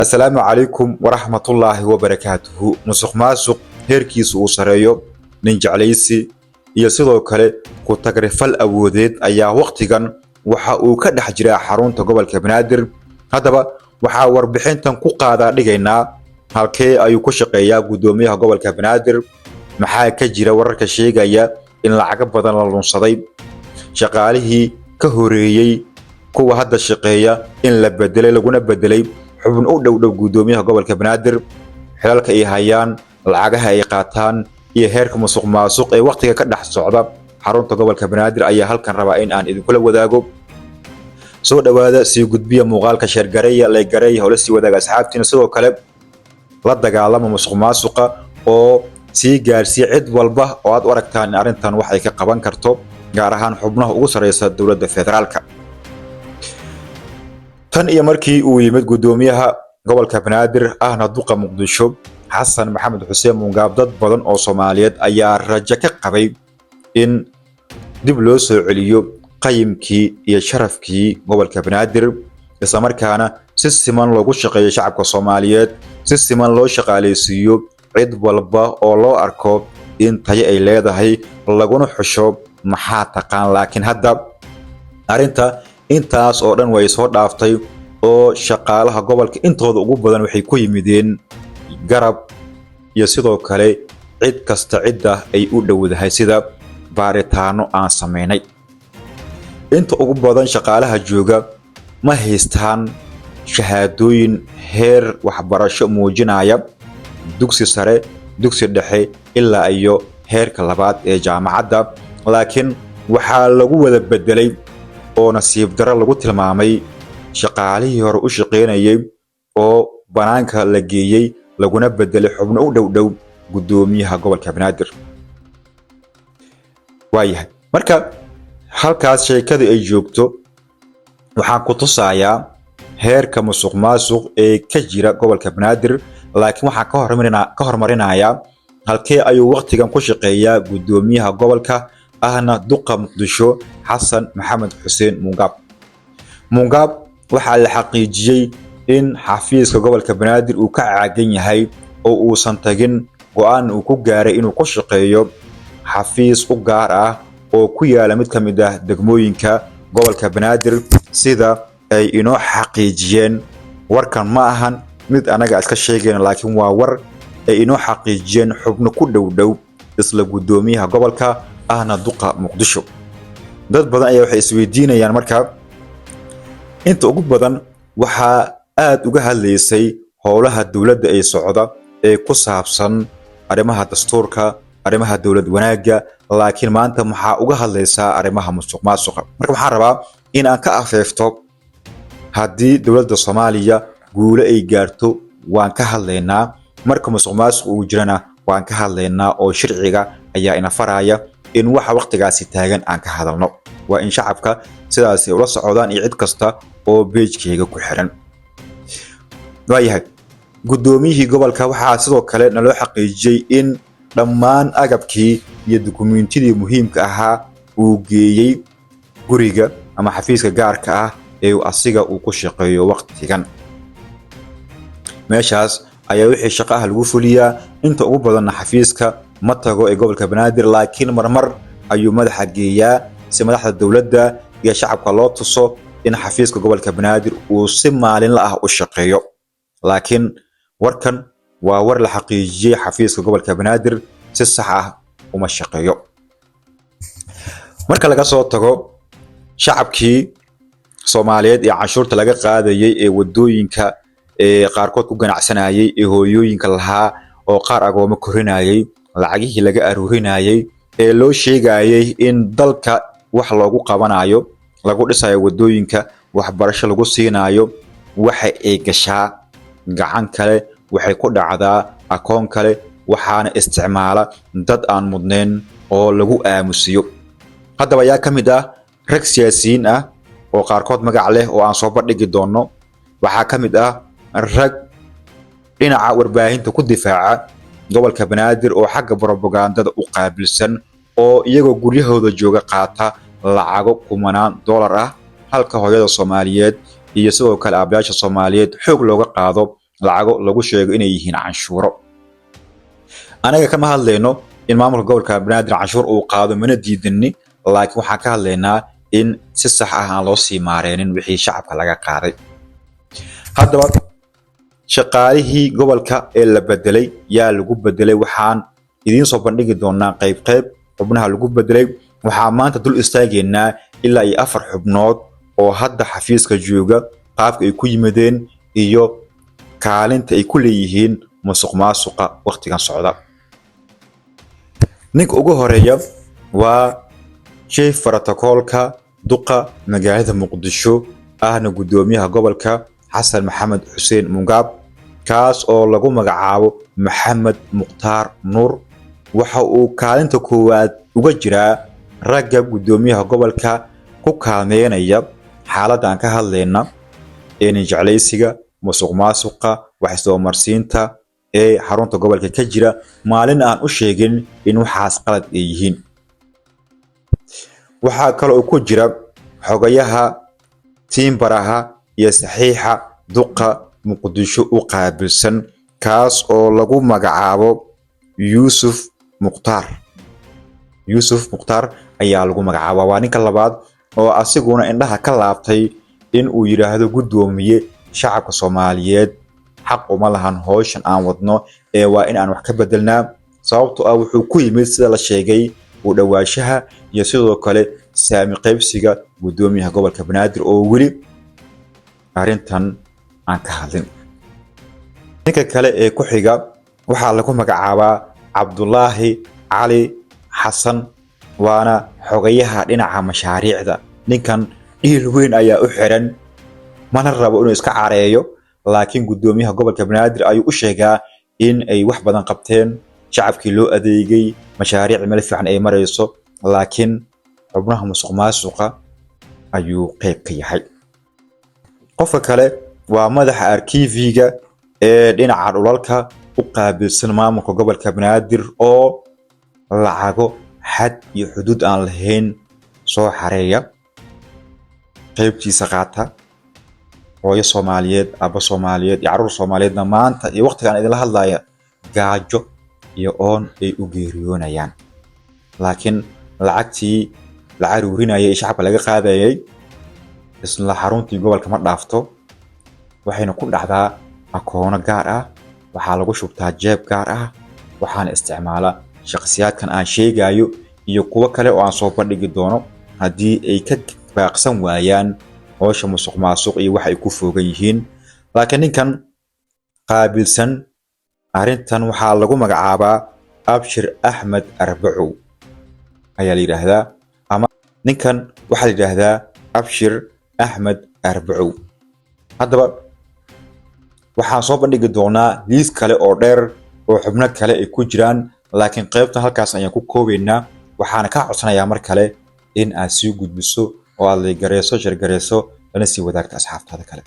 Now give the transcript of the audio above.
السلام عليكم ورحمة الله وبركاته. مسخ ماسق هيركيس وسريو نينجعليسي iyo sidoo kale ku tagrifal awoodeed ayaa waqtigan waxa uu ka dhex jiraa xarunta gobolka Banaadir. Haddaba waxa warbixintan ku qaada dhigaynaa halkee ayuu ku shaqeeyaa gudoomiyaha gobolka Banaadir, maxaa ka jira wararka sheegaya in lacag badan la lunsaday, shaqaalihii ka horeeyay kuwa hadda shaqeeya in la bedelay laguna bedelay xubin u dhow gudoomiyaha gobolka Banaadir, xilalka ay hayaan, lacagaha ay qaataan iyo heerka musuqmaasuq ee waqtiga ka dhex socda xarunta gobolka Banaadir ayaa halkan rabaa in aan idin kula wadaago. soo dhawaada si gudbiya muuqaalka sheergareeya la gareeyo howlo si wadaaga asxaabtiina sidoo kale la dagaalama musuqmaasuqa oo si gaarsiin cid walba oo aad u aragtaan arrintan wax ay ka qaban karto gaar ahaan xubnaha ugu sareysa dawladda federaalka. tan iyo markii uu yimid gudoomiyaha gobolka Banaadir ahna duqa Muqdisho Xasan Maxamed Xuseen Mungaab, dad badan oo Soomaaliyeed ayaa rajo ka qabay in dib loo soo celiyo qayimkii iyo sharafkii gobolka Banaadir, isla markaana si siman loogu shaqeeyo shacabka Soomaaliyeed, si siman loo shaqaaleysiiyo cid walba oo loo arko in tayo ay leedahay laguna xusho maxaa taqaan. laakiin hadda arrinta intaas oo dhan way soo dhaaftay oo shaqaalaha gobolka intooda ugu badan waxay ku yimideen garab iyo sidoo kale cid kasta cidda ay u dhowdahay sida baaritaano aan sameynay. inta ugu badan shaqaalaha jooga ma haystaan shahaadooyin heer waxbarasho muujinaya dugsi sare, dugsi dhexe ilaa iyo heerka labaad ee jaamacadda, laakiin waxaa lagu wada bedelay oo nasiib darro lagu tilmaamay shaqaalihii hore u shaqeynayay oo banaanka la geeyay laguna bedelay xubno u dhow gudoomiyaha gobolka Banaadir. waayahay marka halkaas sheekada ay joogto waxaan ku tusayaa heerka musuqmaasuq ee ka jira gobolka Banaadir, laakiin waxaan ka hormarinayaa halkee ayuu waqtigan ku shaqeeyaa gudoomiyaha gobolka ahna duqa Muqdisho Xasan Maxamed Xuseen Mungaab. waxaa la xaqiijiyay in xafiiska gobolka Banaadir uu ka caagan yahay oo uusan tagin go'aan uu ku gaaray inuu ku shaqeeyo xafiis u gaar ah oo ku yaala mid ka mid ah degmooyinka gobolka Banaadir sida ay inoo xaqiijiyeen. warkan ma ahan mid anaga iska sheegayna, laakiin waa war ay inoo xaqiijiyeen xubno ku dhow isla gudoomiyaha gobolka ahna duqa Muqdisho. dad badan ayaa waxay isweydiinayaan marka inta ugu badan waxaa aad uga hadlaysay howlaha dawladda ay socda ee ku saabsan arrimaha dastuurka, arrimaha dawlad wanaagga, laakiin maanta maxaa uga hadlaysaa arrimaha musuqmaasuqa. marka waxaan rabaa in aan ka afeefto haddii dawladda Soomaaliya guulo ay gaarto waan ka hadlaynaa, marka musuqmaasuq uu jirana waan ka hadlaynaa oo sharciga ayaa ina faraya in waxa waqtigaasi taagan aan ka hadalno. waa in shacabka sidaas ay ula socdaan iyo cid kasta oo page-kayga ku xiran. waayahay gudoomiyihii gobolka waxaa sidoo kale naloo xaqiijiyay in dhammaan agabkii iyo dukumiintidii muhiimka ahaa uu geeyay guriga ama xafiiska gaarka ah ee asiga uu ku shaqeeyo waqtigan. meeshaas ayaa wixii shaqo ah lagu fuliyaa. inta ugu badanna xafiiska ma tago ee gobolka Banaadir, laakiin marmar ayuu madaxa geeyaa si madaxda dawladda iyo shacabka loo tuso in xafiiska gobolka Banaadir uu si maalinle ah u shaqeeyo. laakiin warkan waa war la xaqiijiyay xafiiska gobolka Banaadir si sax ah uma shaqeeyo. marka laga soo tago shacabkii Soomaaliyeed ee canshuurta laga qaadayay ee wadooyinka ee qaarkood ku ganacsanayay ee hooyooyinka lahaa oo qaar agoomo korinayay, lacagihii laga aruurinayay ee loo sheegayay in dalka wax loogu qabanayo, lagu dhisayo wadooyinka, waxbarasho lagu siinayo, waxa ay gashaa gacan kale, waxay ku dhacdaa akoon kale, waxaana isticmaala dad aan mudnayn oo lagu aamusiyo. haddaba yaa ka mid ah rag siyaasiyiin ah oo qaarkood magac leh oo aan soo bandhigi doono. waxaa ka mid ah rag dhinaca warbaahinta ku difaaca gobolka Banaadir oo xagga propagandada u qaabilsan oo iyagoo guryahooda jooga qaata lacago kumanaan dollar ah, halka hooyada Soomaaliyeed iyo sidoo kale aabayaasha Soomaaliyeed xoog looga qaado lacago lagu sheego inay yihiin canshuuro. anaga kama hadlayno in maamulka gobolka banaadir canshuur uu qaado mana diidani, laakiin waxaan ka hadlaynaa in si sax ah aan loo sii maareynin wixii shacabka laga qaaday. haddaba shaqaalihii gobolka ee la bedelay yaa lagu bedelay, waxaan idiin soo bandhigi doonaa qayb xubnaha lagu bedelay. waxaan maanta dul istaageynaa ilaa iyo 4 xubnood oo hadda xafiiska jooga, qaabka ay ku yimaadeen iyo kaalinta ay ku leeyihiin musuqmaasuqa waqtigan socda. ninka ugu horeeya waa chief protocolka duqa magaalada Muqdisho ahna gudoomiyaha gobolka Xasan Maxamed Xuseen Mungaab, kaas oo lagu magacaabo Maxamed Mukhtaar Nuur. waxa uu kaalinta koowaad uga jiraa ragga gudoomiyaha gobolka ku kaalmeynaya xaaladdan ka hadlayna ee jeclaysiga musuqmaasuqa wax soo marsiinta ee xarunta gobolka ka jira, maalin aan u sheegin in waxaas qalad ay yihiin. waxaa kale oo ku jira xogayaha tiimbaraha iyo saxiixa duqa Muqdisho u qaabilsan, kaas oo lagu magacaabo Yuusuf Mukhtaar ayaa lagu magacaabaa. waa ninka labaad oo asiguna indhaha ka laabtay in uu yiraahdo gudoomiye shacabka Soomaaliyeed xaq uma lahan hawshan aan wadno ee waa in aan wax ka bedelnaa. sababtoo ah wuxuu ku yimid sida la sheegay u dhawaashaha iyo sidoo kale saami qaybsiga gudoomiyaha gobolka Banaadir oo weli arrintan aan ka hadlin. ninka kale ee ku xiga waxaa lagu magacaabaa Cabdullaahi Cali Xasan, waana xogayaha dhinaca mashaariicda. ninkan dhiil weyn ayaa u xiran, mana rabo inuu iska careeyo, laakiin gudoomiyaha gobolka Banaadir ayuu u sheegaa in ay wax badan qabteen, shacabkii loo adeegay, mashaariic meel fiican ay marayso, laakiin xubnaha musuqmaasuqa ayuu qayb ka yahay. qofka kale waa madaxa arkiifiga ee dhinaca dhulalka u qaabilsan maamulka gobolka Banaadir oo lacago xad iyo xuduud aan lahayn soo xareeya, qaybtiisa qaata. hooyo Soomaaliyeed, aba Soomaaliyeed iyo carruur Soomaaliyeedna maanta iyo waqtigan idinla hadlaya gaajo iyo oon ay u geeriyoonayaan, laakiin lacagtii la caruurinayay ee shacabka laga qaadayay isla xaruntii gobolka ma dhaafto, waxayna ku dhacdaa akoono gaar ah, waxaa lagu shubtaa jeeb gaar ah, waxaana isticmaala shakhsiyaadkan aan sheegayo iyo kuwo kale oo aan soo bandhigi doono haddii ay ka baaqsan waayaan hawsha musuqmaasuq iyo wax ay ku foogan yihiin. laakiin ninkan qaabilsan arrintan waxaa lagu magacaabaa Abshir Axmed Arbacow ayaa la yiraahdaa, ama ninkan waxaa la yiraahdaa Abshir Axmed Arbacow. haddaba waxaan soo bandhigi doonaa liis kale oo dheer oo xubno kale ay ku jiraan, laakiin qaybtan halkaas ayaan ku koobaynaa. waxaana ka codsanayaa mar kale in aad sii gudbiso oo aad la gareyso, shir gareyso, lana sii wadaagto asxaabtaada kale.